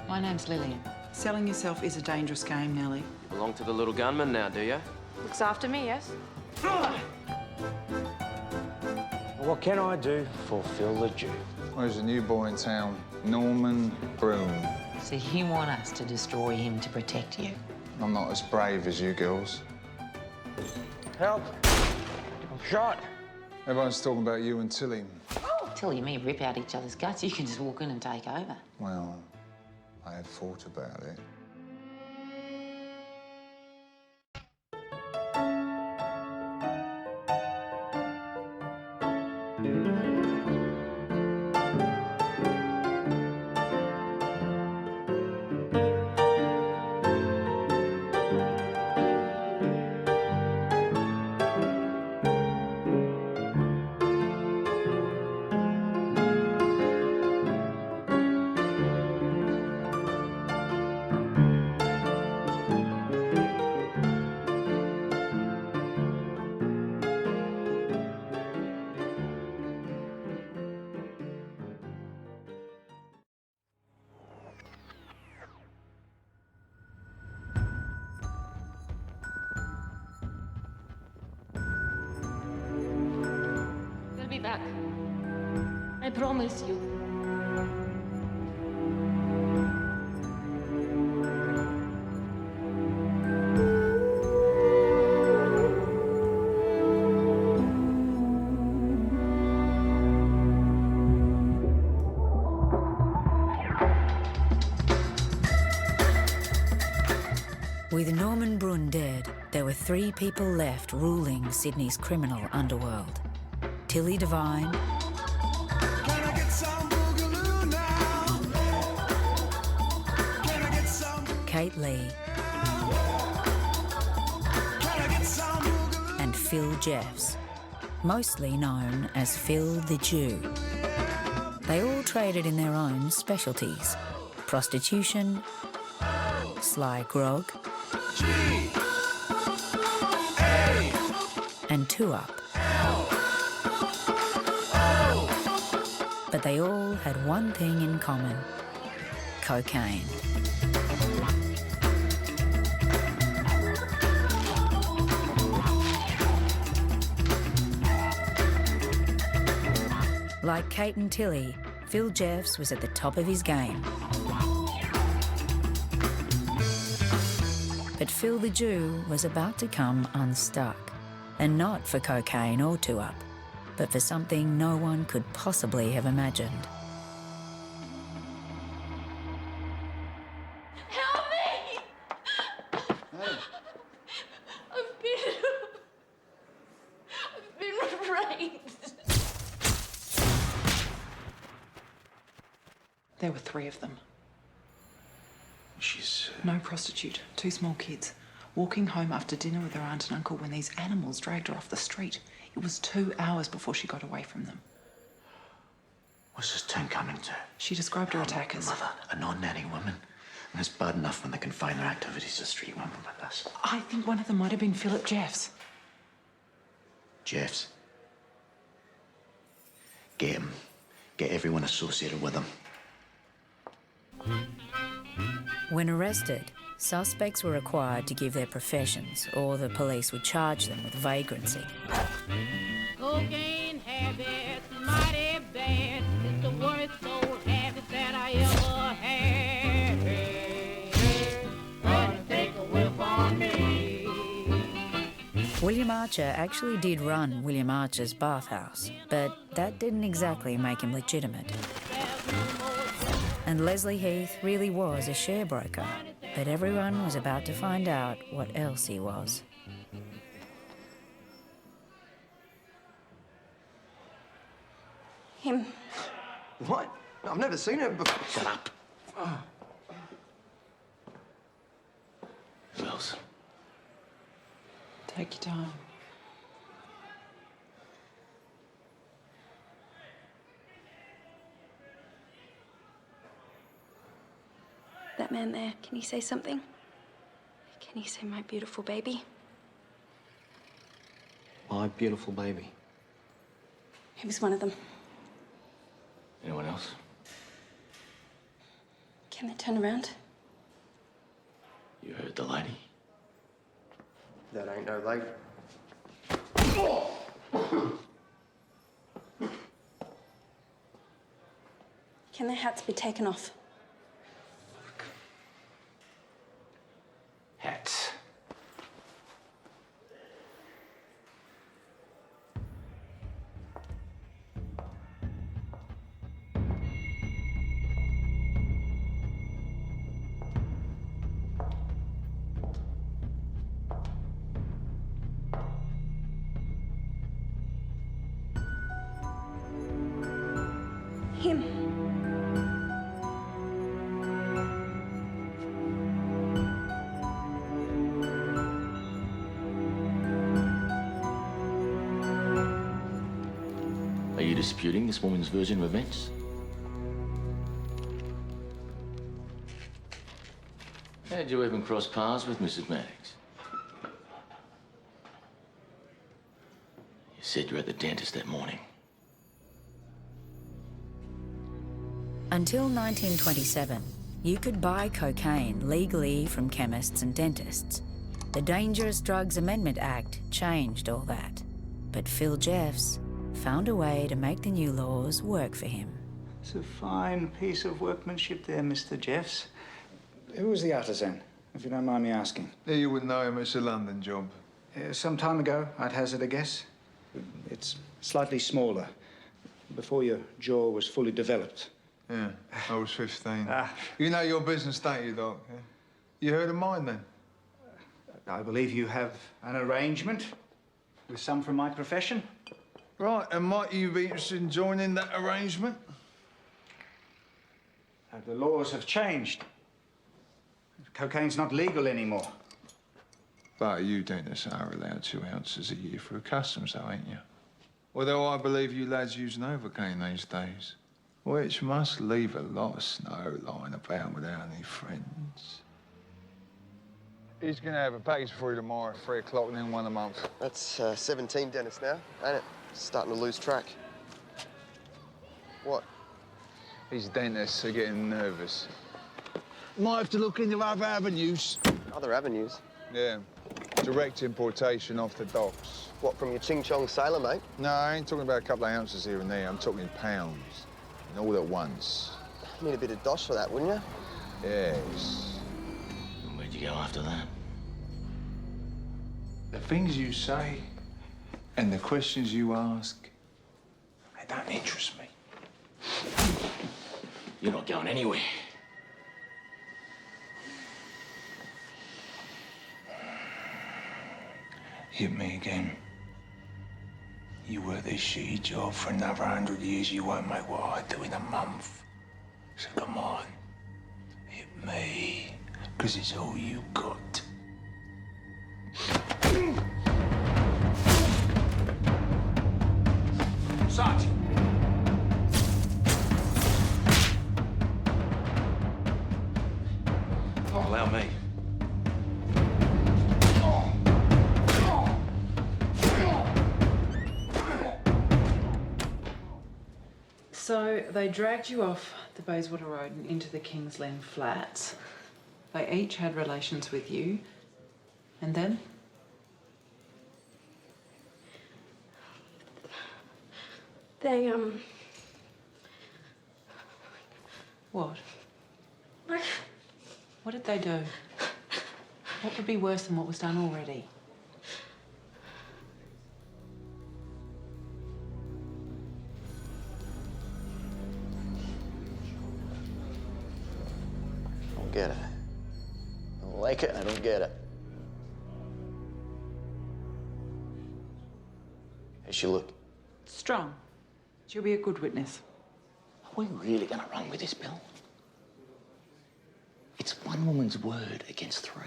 My name's Lillian. Selling yourself is a dangerous game, Nellie. You belong to the little gunman now, do you? Looks after me, yes? What can I do to fulfill the Jew? There's a new boy in town, Norman Broom. So you want us to destroy him to protect you? I'm not as brave as you girls. Help! I'm shot. Everyone's talking about you and Tilly. Till you may rip out each other's guts, you can just walk in and take over. Well, I had thought about it. We'll be back. I promise you. With Norman Brun dead, there were 3 people left ruling Sydney's criminal underworld. Tilly Devine, Kate Leigh, and Phil Jeffs, mostly known as Phil the Jew. They all traded in their own specialties: prostitution, sly-grog, and two-up. But they all had one thing in common: cocaine. Like Kate and Tilly, Phil Jeffs was at the top of his game. But Phil the Jew was about to come unstuck. And not for cocaine or two-up, but for something no one could possibly have imagined. Help me! I've been raped. There were 3 of them. She's... No prostitute, 2 small kids. Walking home after dinner with her aunt and uncle when these animals dragged her off the street. It was 2 hours before she got away from them. What's this town coming to? She described her attackers. Mother, a non-nanny woman. And it's bad enough when they confine their activities to street women like this. I think one of them might have been Philip Jeffs. Jeffs. Get him. Get everyone associated with him. When arrested, suspects were required to give their professions, or the police would charge them with vagrancy. Cocaine habits, mighty bad. It's the worst old habit that I ever had. Gonna take a whiff on me. William Archer actually did run William Archer's bathhouse, but that didn't exactly make him legitimate. And Leslie Heath really was a sharebroker, but everyone was about to find out what else he was. Him. What? I've never seen it before. Shut up. Who else? Take your time. That man there, can he say something? Can he say my beautiful baby? My beautiful baby. He was one of them. Anyone else? Can they turn around? You heard the lady? That ain't no lady. Can their hats be taken off? Hats. Him. Are you disputing this woman's version of events? How'd you even cross paths with Mrs. Maddox? You said you were at the dentist that morning. Until 1927, you could buy cocaine legally from chemists and dentists. The Dangerous Drugs Amendment Act changed all that. But Phil Jeffs found a way to make the new laws work for him. It's a fine piece of workmanship there, Mr. Jeffs. Who was the artisan, if you don't mind me asking? Yeah, you wouldn't know him. It's a London job. Some time ago, I'd hazard a guess. It's slightly smaller, before your jaw was fully developed. Yeah, I was 15. Ah. You know your business, don't you, Doc? Yeah? You heard of mine, then? I believe you have an arrangement with some from my profession. Right, and might you be interested in joining that arrangement? The laws have changed. Cocaine's not legal anymore. But you dentists are allowed 2 ounces a year through customs, though, ain't you? Although I believe you lads use Novocaine these days, which must leave a lot of snow lying about without any friends. He's gonna have a package for you tomorrow at 3 o'clock and then one a month. That's 17 dentists now, ain't it? Starting to lose track. What? These dentists are getting nervous. Might have to look into other avenues. Other avenues? Yeah. Direct importation off the docks. What, from your ching-chong sailor, mate? No, I ain't talking about a couple of ounces here and there. I'm talking pounds. And all at once. Need a bit of dosh for that, wouldn't you? Yes. And where'd you go after that? The things you say and the questions you ask, they don't interest me. You're not going anywhere. Hit me again. You work this shitty job for another 100 years, you won't make what I do in a month. So come on, hit me, because it's all you got. Sergeant! Allow me. So they dragged you off the Bayswater Road and into the King's Lynn flats. They each had relations with you. And then? They, What? like, What did they do? What would be worse than what was done already? I don't get it. I don't like it, I don't get it. How's she look? Strong. She'll be a good witness. Are we really going to run with this, Bill? It's one woman's word against 3.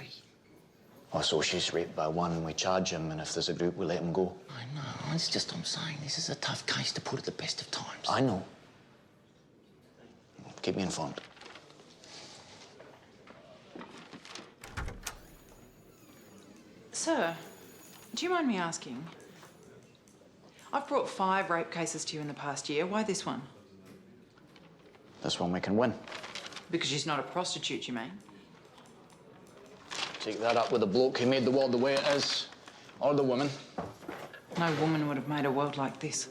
Oh, so she's raped by one, we charge him, and if there's a group, we let him go. I know. It's just I'm saying this is a tough case to put at the best of times. I know. Keep me informed. Sir, do you mind me asking? I've brought 5 rape cases to you in the past year. Why this one? This one we can win. Because she's not a prostitute, you mean? Take that up with the bloke who made the world the way it is. Or the woman. No woman would have made a world like this.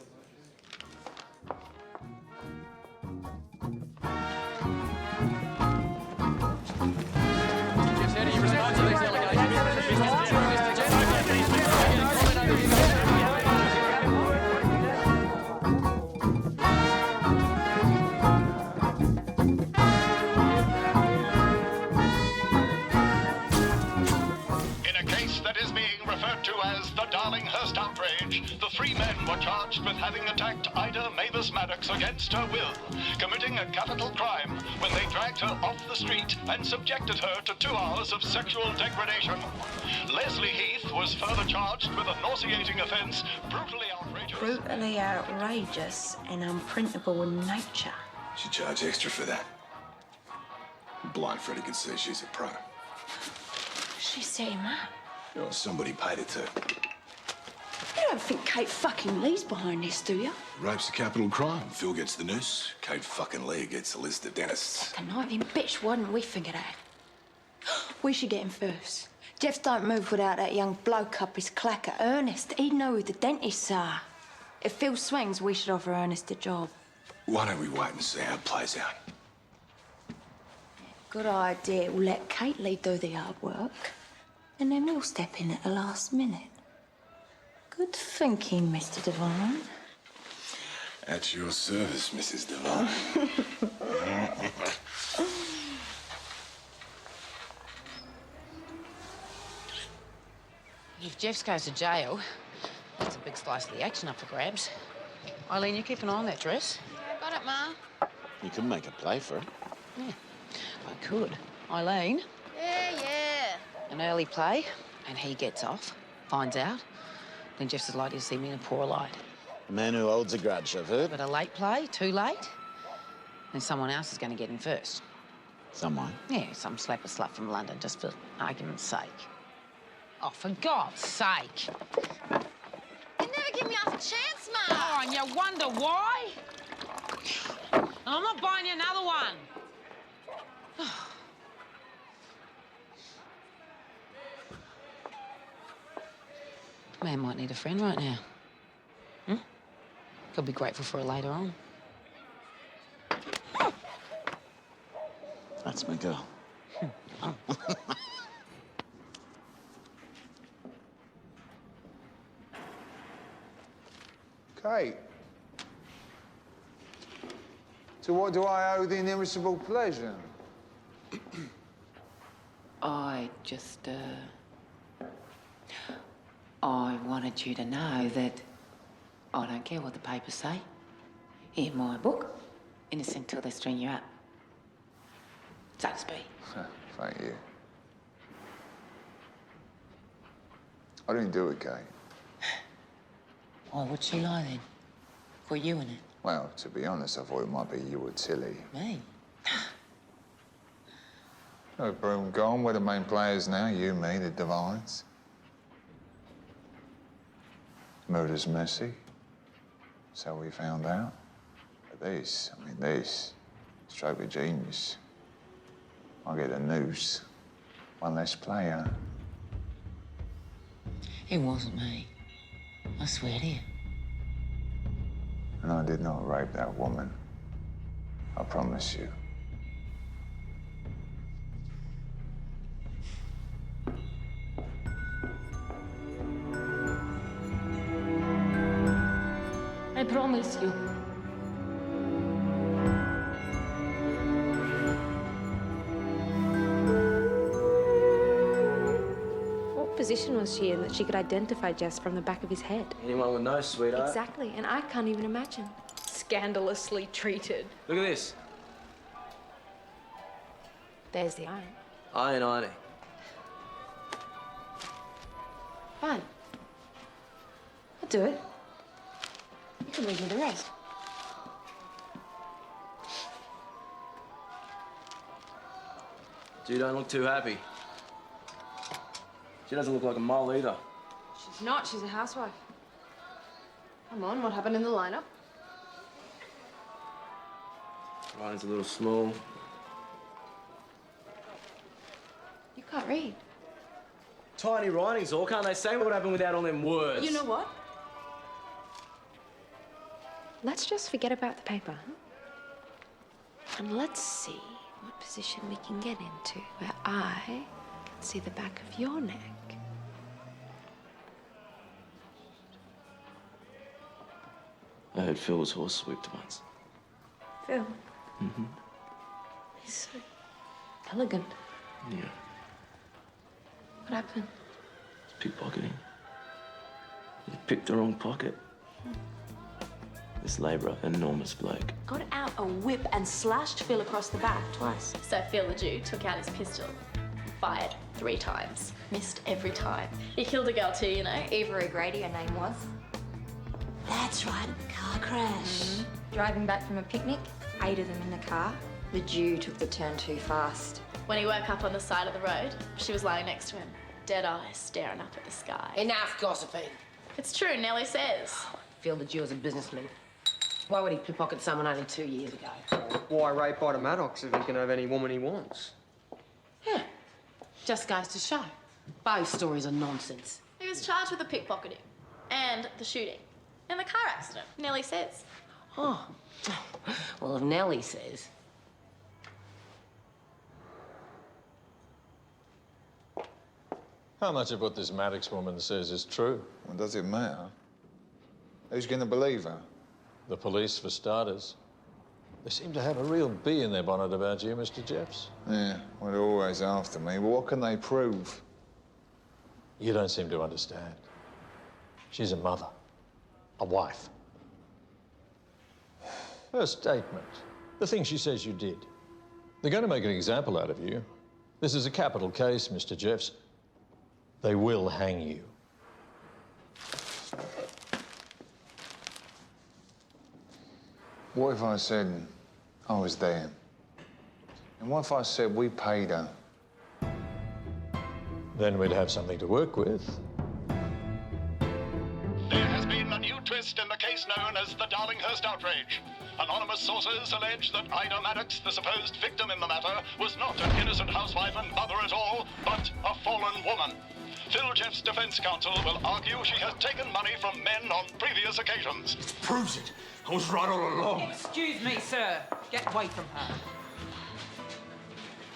Darlinghurst outrage, the three men were charged with having attacked Ida Mavis Maddox against her will, committing a capital crime when they dragged her off the street and subjected her to 2 hours of sexual degradation. Leslie Heath was further charged with a nauseating offence, brutally outrageous. Brutally outrageous and unprintable in nature. She charged extra for that. Blind Freddy could say she's a pro. She set him up. Well, somebody paid her to. You don't think Kate fucking Leigh's behind this, do you? Rape's a capital crime. Phil gets the noose. Kate fucking Leigh gets a list of dentists. Conniving bitch, why didn't we figure that? We should get him first. Jeff don't move without that young bloke up his clacker, Ernest. He'd know who the dentists are. If Phil swings, we should offer Ernest a job. Why don't we wait and see how it plays out? Good idea. We'll let Kate Leigh do the hard work, and then we'll step in at the last minute. Good thinking, Mr. Devine. At your service, Mrs. Devine. If Jeff goes to jail, that's a big slice of the action up for grabs. Eileen, you keep an eye on that dress. Got it, Ma. You can make a play for it. Yeah, I could. Eileen, Yeah. an early play, and he gets off, finds out, then Jeff's as likely to see me in a poor light. A man who holds a grudge, I've heard. But a late play, too late, then someone else is going to get in first. Someone? Yeah, some slapper slut from London, just for argument's sake. Oh, for God's sake. You never give me half a chance, Ma. Oh, and you wonder why? And I'm not buying you another one. Man might need a friend right now. Could be grateful for her later on. That's my girl. Kate, to what do I owe the inimitable pleasure? I just, I wanted you to know that I don't care what the papers say. In my book, innocent till they string you up. So to speak. Thank you. I didn't do it, Kate. Oh, would she lie then? For you in it? Well, to be honest, I thought it might be you or Tilly. Me? No, Broom gone. We're the main players now. You, me, the Devines. Murder's messy. So we found out. But this, stroke of genius. I get a noose. One less player. It wasn't me. I swear to you. And I did not rape that woman. I promise you. I promise you. What position was she in that she could identify Jess from the back of his head? Anyone would know, sweetheart. Exactly, and I can't even imagine. Scandalously treated. Look at this. There's the iron. Ironing. Fine. I'll do it. You can leave me the rest. You don't look too happy. She doesn't look like a mole either. She's not. She's a housewife. Come on, what happened in the lineup? Ryan's a little small. read. Tiny writing's all. Can't they say what happened without all them words? You know what? Let's just forget about the paper, huh? And let's see what position we can get into where I can see the back of your neck. I heard Phil was horse whipped once. Phil? Mm-hmm. He's so elegant. Yeah. What happened? Pickpocketing. He picked the wrong pocket. This labourer, enormous bloke. Got out a whip and slashed Phil across the back twice. So Phil the Jew took out his pistol, fired 3 times, missed every time. He killed a girl too, you know. Eva O'Grady, her name was. That's right, a car crash. Driving back from a picnic, 8 of them in the car. The Jew took the turn too fast. When he woke up on the side of the road, she was lying next to him, dead eyes staring up at the sky. Enough gossiping. It's true, Nellie says. Phil the Jew is a businessman. Why would he pickpocket someone only 2 years ago? Why rape Ida Maddox if he can have any woman he wants? Yeah. Just goes to show. Both stories are nonsense. He was charged with the pickpocketing and the shooting and the car accident, Nellie says. Oh. Well, if Nellie says. How much of what this Maddox woman says is true? Well, does it matter? Who's going to believe her? The police, for starters. They seem to have a real bee in their bonnet about you, Mr. Jeffs. Yeah, well, they're always after me. Well, what can they prove? You don't seem to understand. She's a mother, a wife. Her statement, the thing she says you did. They're going to make an example out of you. This is a capital case, Mr. Jeffs. They will hang you. What if I said I was there? And what if I said we paid her? Then we'd have something to work with. There has been a new twist in the case known as the Darlinghurst Outrage. Anonymous sources allege that Ida Maddox, the supposed victim in the matter, was not an innocent housewife and mother at all, but a fallen woman. Phil Jeff's defense counsel will argue she has taken money from men on previous occasions. It proves it. I was right all along. Excuse me, sir. Get away from her.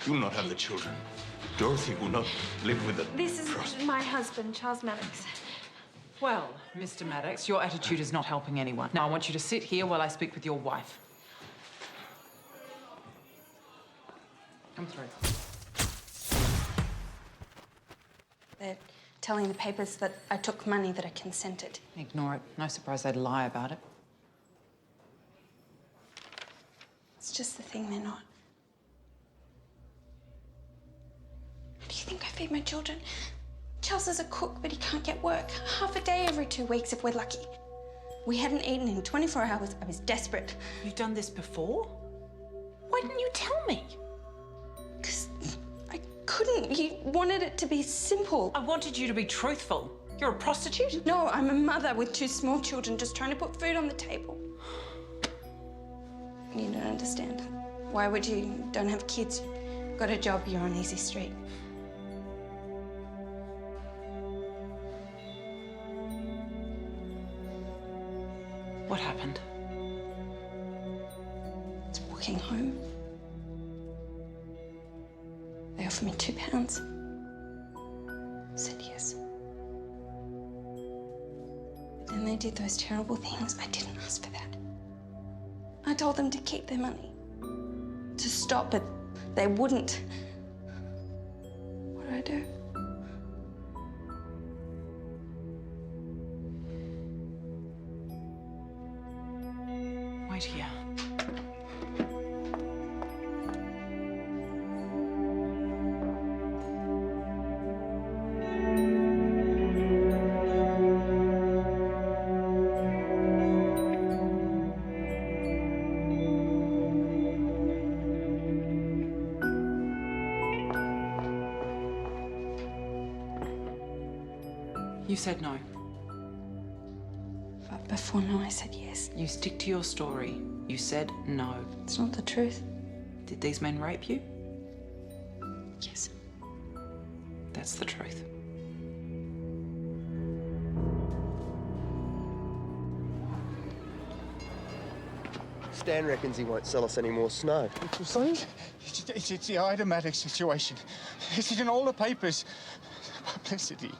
You will not have the children. Dorothy will not live with them. This is my husband, Charles Maddox. Well, Mr. Maddox, your attitude is not helping anyone. Now, I want you to sit here while I speak with your wife. Come through. They're telling the papers that I took money that I consented. Ignore it. No surprise they'd lie about it. It's just the thing they're not. Do you think I feed my children? Charles is a cook, but he can't get work. Half a day every 2 weeks if we're lucky. We hadn't eaten in 24 hours. I was desperate. You've done this before? Why didn't you tell me? Because I couldn't. You wanted it to be simple. I wanted you to be truthful. You're a prostitute? No, I'm a mother with 2 small children just trying to put food on the table. You don't understand. Why would you? Don't have kids. Got a job, you're on easy street. What happened? I was walking home. They offered me £2. I said yes. But then they did those terrible things. I didn't ask for that. I told them to keep their money. To stop, but they wouldn't. What did I do? Wait here. You said no. But before no, I said yes. You stick to your story. You said no. It's not the truth. Did these men rape you? Yes. That's the truth. Stan reckons he won't sell us any more snow. It's the automatic situation. It's in all the papers. Publicity.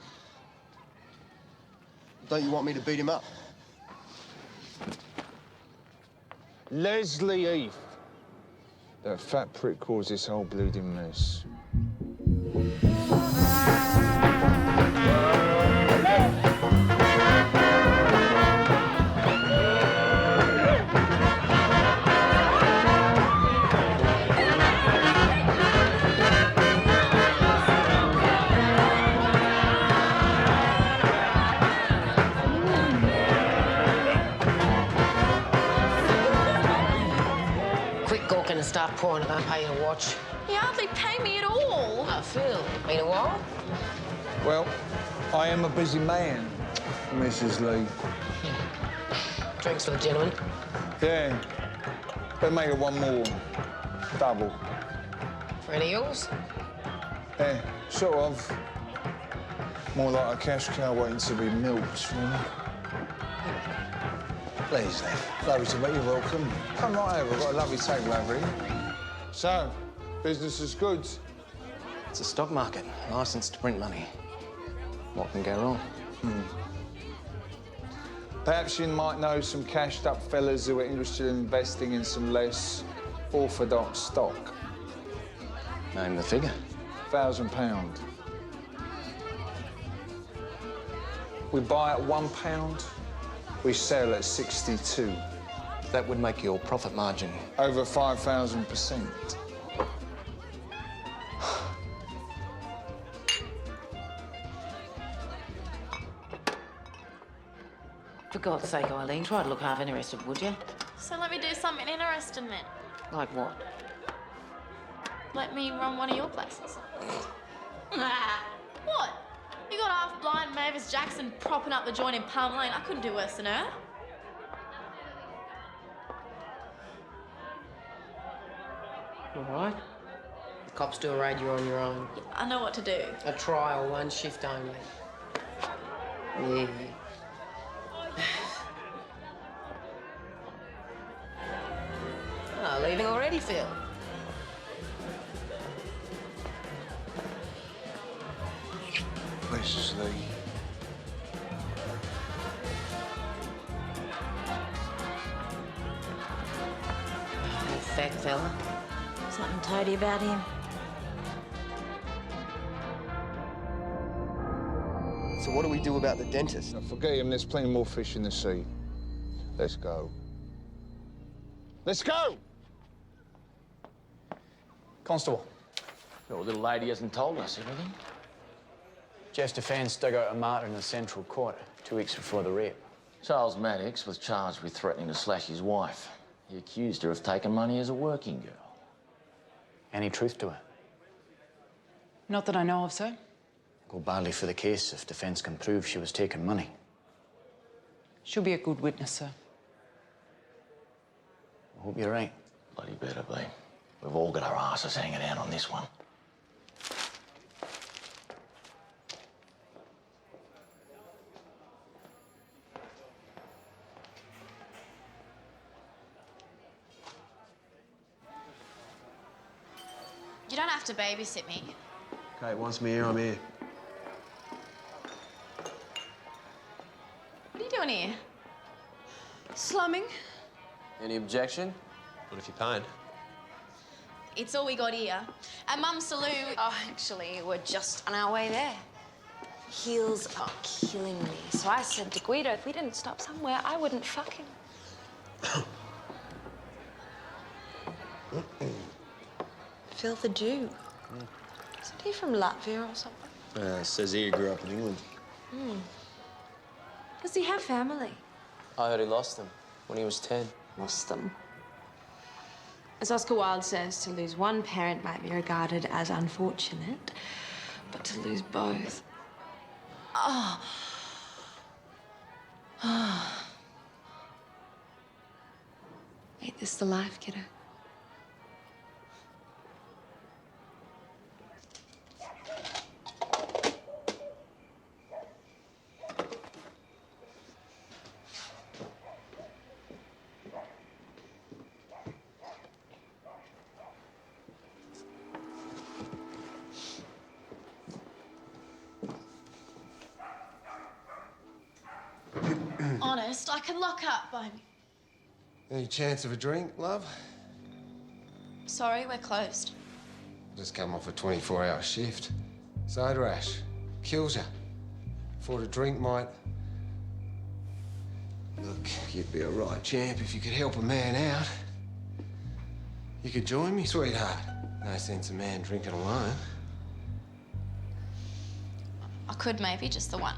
Don't you want me to beat him up? Leslie Heath. That fat prick caused this whole bleeding mess. Quit gawking and start pouring it. I'll pay you to watch. You hardly pay me at all. Oh, Phil, been a while? Well, I am a busy man, Mrs. Leigh. Drinks for the gentleman. Yeah. But make it one more. Double. Friend of yours? Yeah, sort of. More like a cash cow waiting to be milked, really. Please, then. Lovely to meet you. Welcome. Come right over. We've got a lovely table over here. So, business is good. It's a stock market, licensed to print money. What can go wrong? Perhaps you might know some cashed-up fellas who are interested in investing in some less orthodox stock. Name the figure. £1,000. We buy at £1, we sell at 62. That would make your profit margin over 5,000%. For God's sake, Eileen, try to look half interested, would you? So let me do something interesting then. Like what? Let me run one of your places. What? You got half-blind Mavis Jackson propping up the joint in Palm Lane. I couldn't do worse than her. All right. The cops do a raid, you're on your own. Yeah, I know what to do. A trial, one shift only. Yeah. Oh, leaving already, Phil? Mrs. Leigh. That fat fella. Something toady about him. So what do we do about the dentist? Now, forget him, there's plenty more fish in the sea. Let's go. Let's go! Constable. Your little lady hasn't told us everything. Jeff's defence dug out a martyr in the Central Court 2 weeks before the rape. Charles Maddox was charged with threatening to slash his wife. He accused her of taking money as a working girl. Any truth to it? Not that I know of, sir. Go badly for the case if defence can prove she was taking money. She'll be a good witness, sir. I hope you're right. Bloody better be. We've all got our asses hanging out on this one. You don't have to babysit me. Kate wants me here, I'm here. What are you doing here? Slumming. Any objection? What if you're paying? It's all we got here. At Mum's saloon. Oh, actually, we're just on our way there. Heels are killing me. So I said to Guido, if we didn't stop somewhere, I wouldn't fuck him. Phil the Jew. Isn't he from Latvia or something? Says he grew up in England. Does he have family? I heard he lost them when he was 10. Lost them. As Oscar Wilde says, to lose one parent might be regarded as unfortunate, but to lose both. Oh. Oh. Ain't this the life, kiddo? Darlinghurst. I can lock up, baby. Any chance of a drink, love? Sorry, we're closed. Just come off a 24-hour shift. Side rash. Kills you. Thought a drink might... Look, you'd be a right champ if you could help a man out. You could join me, sweetheart. No sense a man drinking alone. I could maybe, just the one.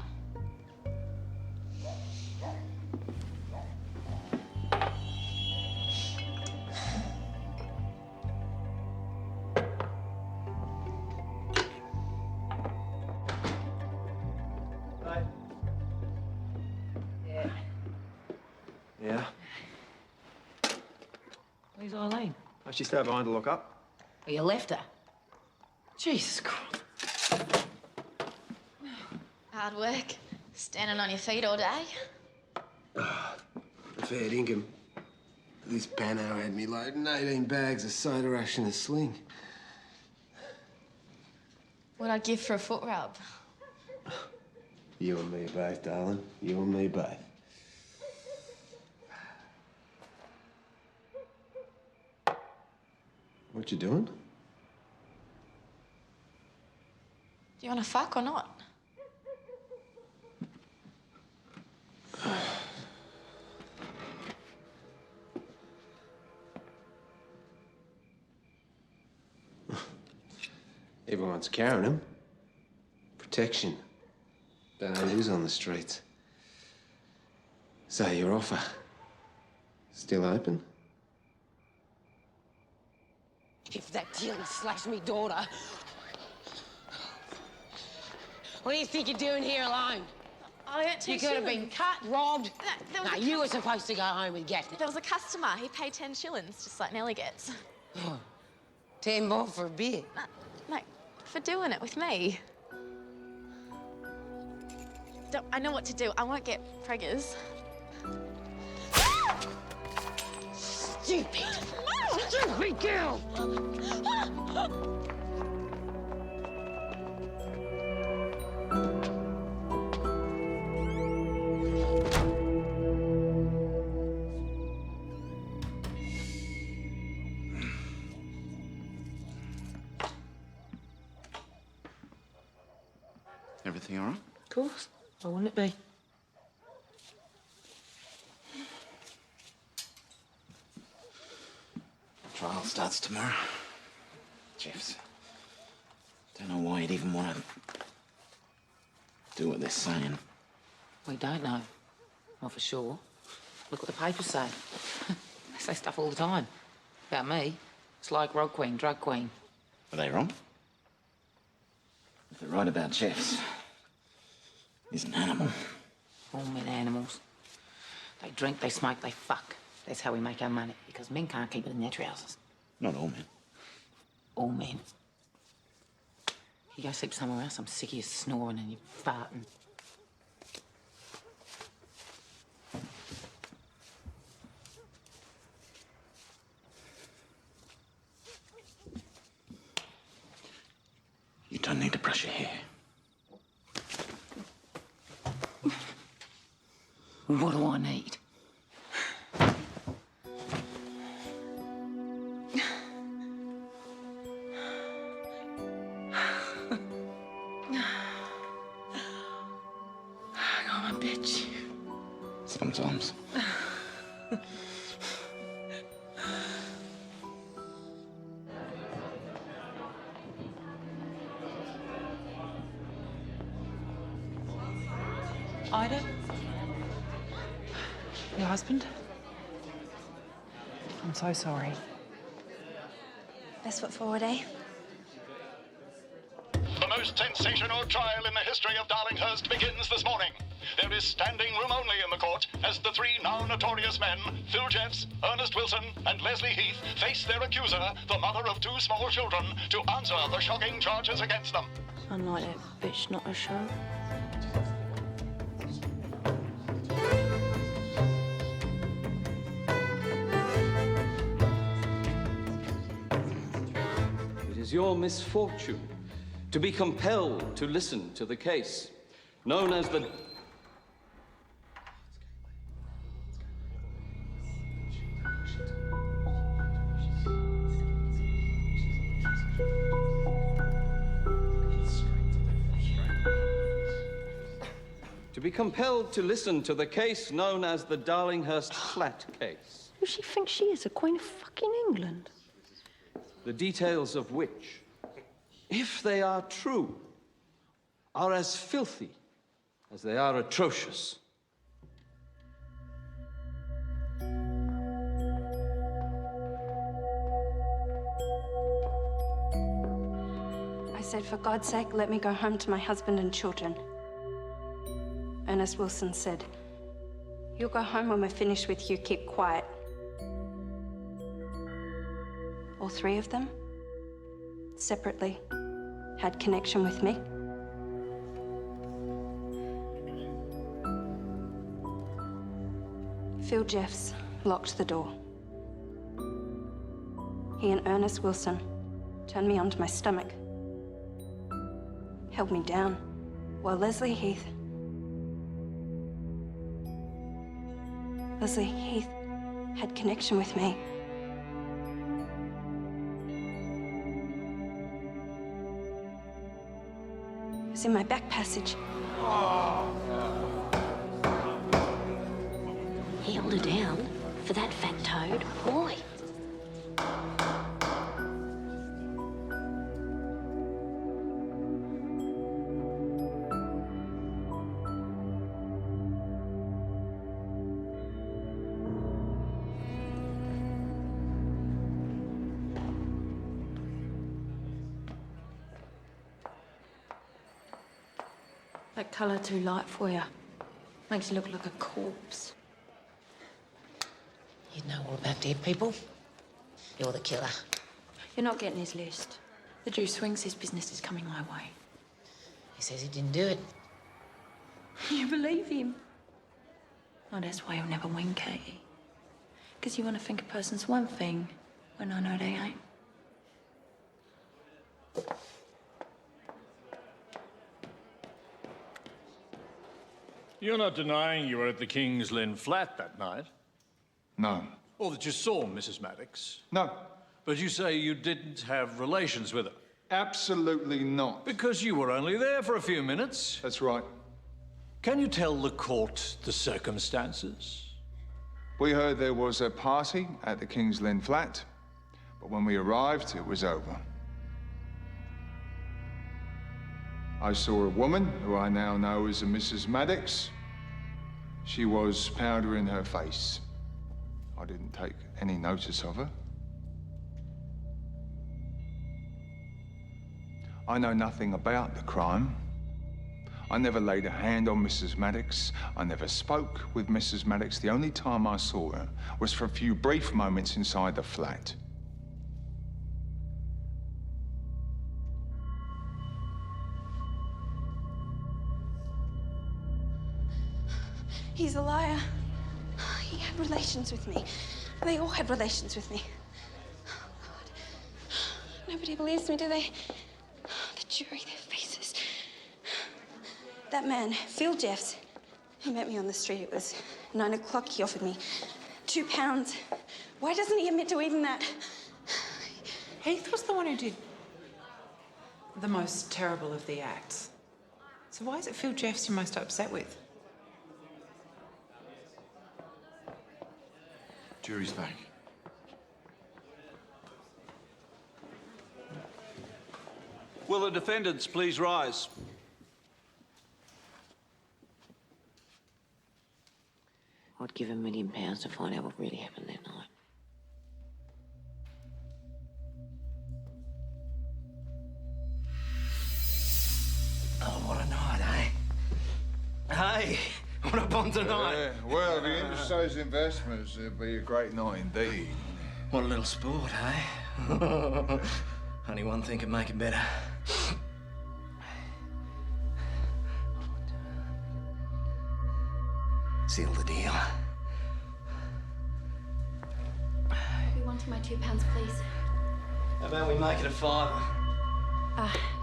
Yeah? Where's Eileen? Oh, she stayed behind to look up. Oh, you left her? Jesus Christ. Hard work. Standing on your feet all day. Fair dinkum. This pano had me loading 18 bags of soda ash in a sling. What I'd give for a foot rub. You and me both, darling. You and me both. What you doing? Do you want to fuck or not? Everyone's carrying them. Protection. Don't know who's on the streets. So your offer still open? If that deal slashed me daughter... What do you think you're doing here alone? I don't You could have been cut, robbed. No, you were supposed to go home with Gaffney. There was a customer. He paid 10 shillings, just like Nellie gets. 10 bob for a beer. No, for doing it with me. I know what to do. I won't get preggers. Stupid! Stupid girl! Everything all right? Of course. Why wouldn't it be? Trial starts tomorrow. Jeffs. Don't know why you'd even want to do what they're saying. We don't know. Not for sure. Look what the papers say. They say stuff all the time. About me. Sly-grog queen, drug queen. Are they wrong? If they're right about Jeffs, he's an animal. All men are animals. They drink, they smoke, they fuck. That's how we make our money, because men can't keep it in their trousers. Not all men. All men. You go sleep somewhere else, I'm sick of you snoring and you farting. You don't need to brush your hair. What do I need? I'm a bitch. Sometimes. Ida? Your husband? I'm so sorry. Best foot forward, eh? The most sensational trial in the history of Darlinghurst begins this morning. There is standing room only in the court as the three now notorious men, Phil Jeffs, Ernest Wilson, and Leslie Heath, face their accuser, the mother of two small children, to answer the shocking charges against them. Unlike that bitch, not a show. It is your misfortune to be compelled to listen to the case known as the... to be compelled to listen to the case known as the Darlinghurst flat case. Who she thinks she is, the Queen of fucking England? The details of which, if they are true, are as filthy as they are atrocious. I said, for God's sake, let me go home to my husband and children. Ernest Wilson said, you'll go home when we're finished with you, keep quiet. All three of them, separately, had connection with me. Phil Jeffs locked the door. He and Ernest Wilson turned me onto my stomach, held me down, while Leslie Heath had connection with me. It was in my back passage. He held her down for that fat toad. Why? That colour too light for you. Makes you look like a corpse. You'd know all about dead people. You're the killer. You're not getting his list. The Jew swings his business is coming my way. He says he didn't do it. You believe him? Oh, that's why you'll never win, Katie. Because you want to think a person's one thing when I know they ain't. You're not denying you were at the King's Lynn flat that night? No. Or that you saw Mrs. Maddox? No. But you say you didn't have relations with her? Absolutely not. Because you were only there for a few minutes. That's right. Can you tell the court the circumstances? We heard there was a party at the King's Lynn flat, but when we arrived, it was over. I saw a woman who I now know as a Mrs. Maddox. She was powder in her face. I didn't take any notice of her. I know nothing about the crime. I never laid a hand on Mrs. Maddox. I never spoke with Mrs. Maddox. The only time I saw her was for a few brief moments inside the flat. He's a liar. He had relations with me. They all had relations with me. Oh, God. Nobody believes me, do they? The jury, their faces. That man, Phil Jeffs, he met me on the street. It was 9 o'clock. He offered me £2. Why doesn't he admit to even that? Heath was the one who did the most terrible of the acts. So why is it Phil Jeffs you're most upset with? Jury's back. Will the defendants please rise? I'd give £1 million to find out what really happened that night. Oh, what a night, eh? Hey, what a bomb tonight. Yeah, well, if you interest those investments, it'll be a great night indeed. What a little sport, eh? Only one thing can make it better. Seal the deal. We wanted my £2, please. How about we make it a £5?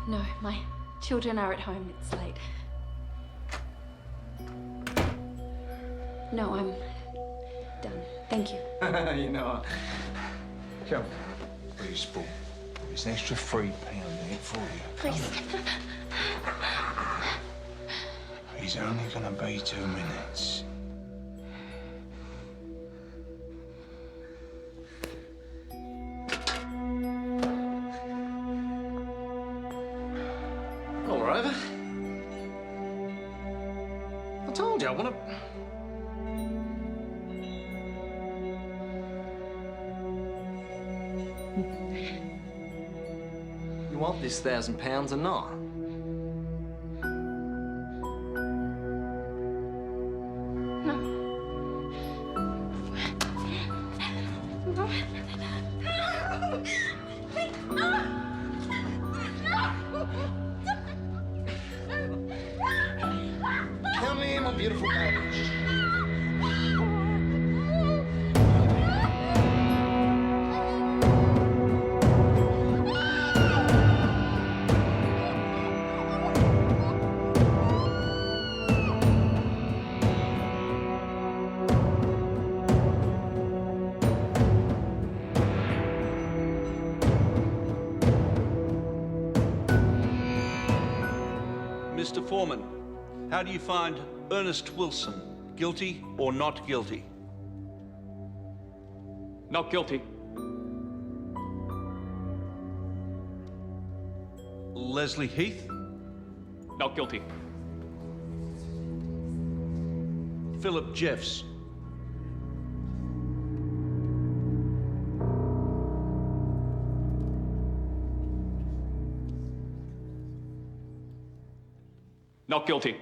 No, my children are at home. It's late. No, I'm done. Thank you. You know, Come, please, Paul. There's an extra £3 there for you. Please. He's only gonna be 2 minutes. All right. I told you I want to. You want this £1,000 or not? Come here, my beautiful baby. Mr. Foreman, how do you find Ernest Wilson guilty or not guilty? Not guilty. Leslie Heath? Not guilty. Philip Jeffs? Not guilty.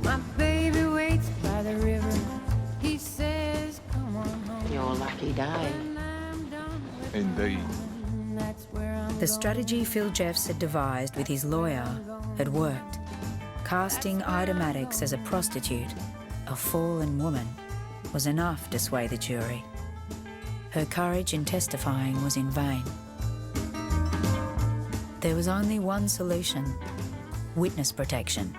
My baby waits by the river. He says, come on home. Your lucky day. Indeed. The strategy Phil Jeffs had devised with his lawyer had worked. Casting Ida Maddox as a prostitute, a fallen woman, was enough to sway the jury. Her courage in testifying was in vain. There was only one solution: witness protection.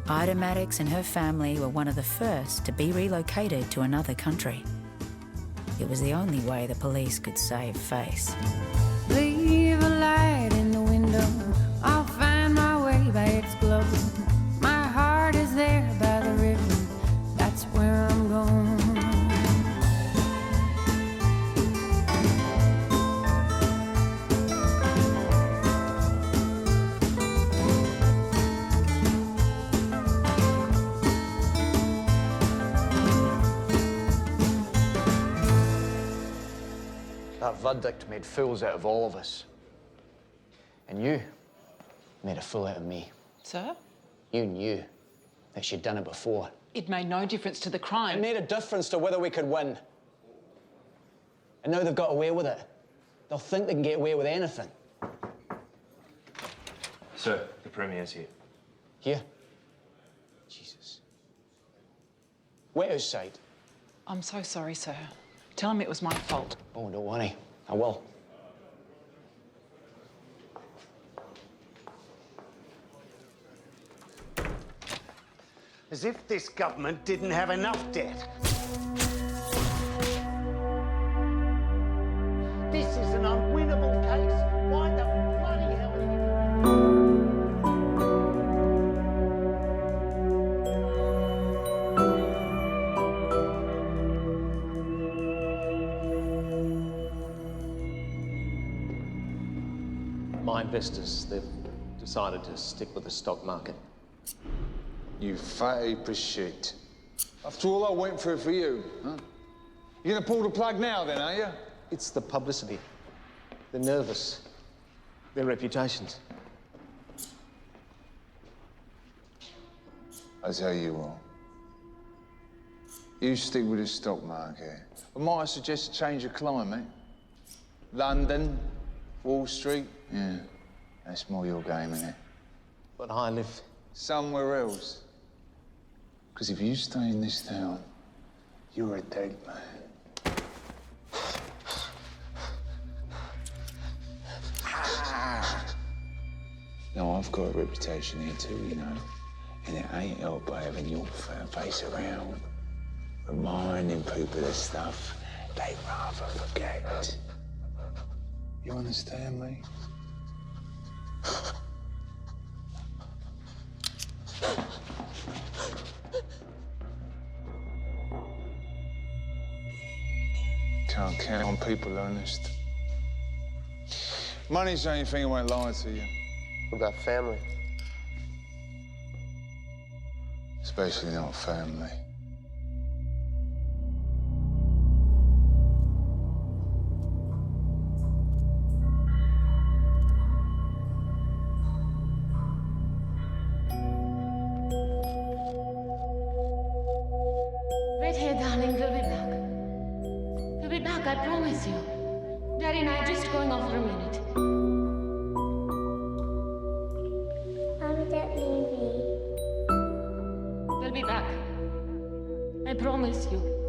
Ida Maddox and her family were one of the first to be relocated to another country. It was the only way the police could save face. Leave a light in the window. I'll find my way by its glow. My heart is there by the river. That's where I'm going. That verdict made fools out of all of us. And you made a fool out of me. Sir? You knew that she'd done it before. It made no difference to the crime. It made a difference to whether we could win. And now they've got away with it. They'll think they can get away with anything. Sir, the Premier's here. Here? Jesus. Wait outside. I'm so sorry, sir. Tell him it was my fault. Oh, don't worry. I will. As if this government didn't have enough debt. This is an unwinnable case. Why the bloody hell My investors, they've decided to stick with the stock market. You fatty pursuit. After all I went through for you, huh? You gonna pull the plug now then, are you? It's the publicity. They're nervous. Their reputations. I tell you what. You stick with the stock market. But might I suggest a change of climate? London, Wall Street, yeah. That's more your game, isn't it? But I live somewhere else. Because if you stay in this town, you're a dead man. Now, I've got a reputation here too, you know. And it ain't helped by having your fat face around, reminding people of stuff they rather forget. You understand me? Can't count on people, Ernest. Money's the only thing that won't lie to you. What about family? Especially not family. Right here, darling. We'll be back. We'll be back, I promise you. Daddy and I are just going off for a minute. We'll be back. I promise you.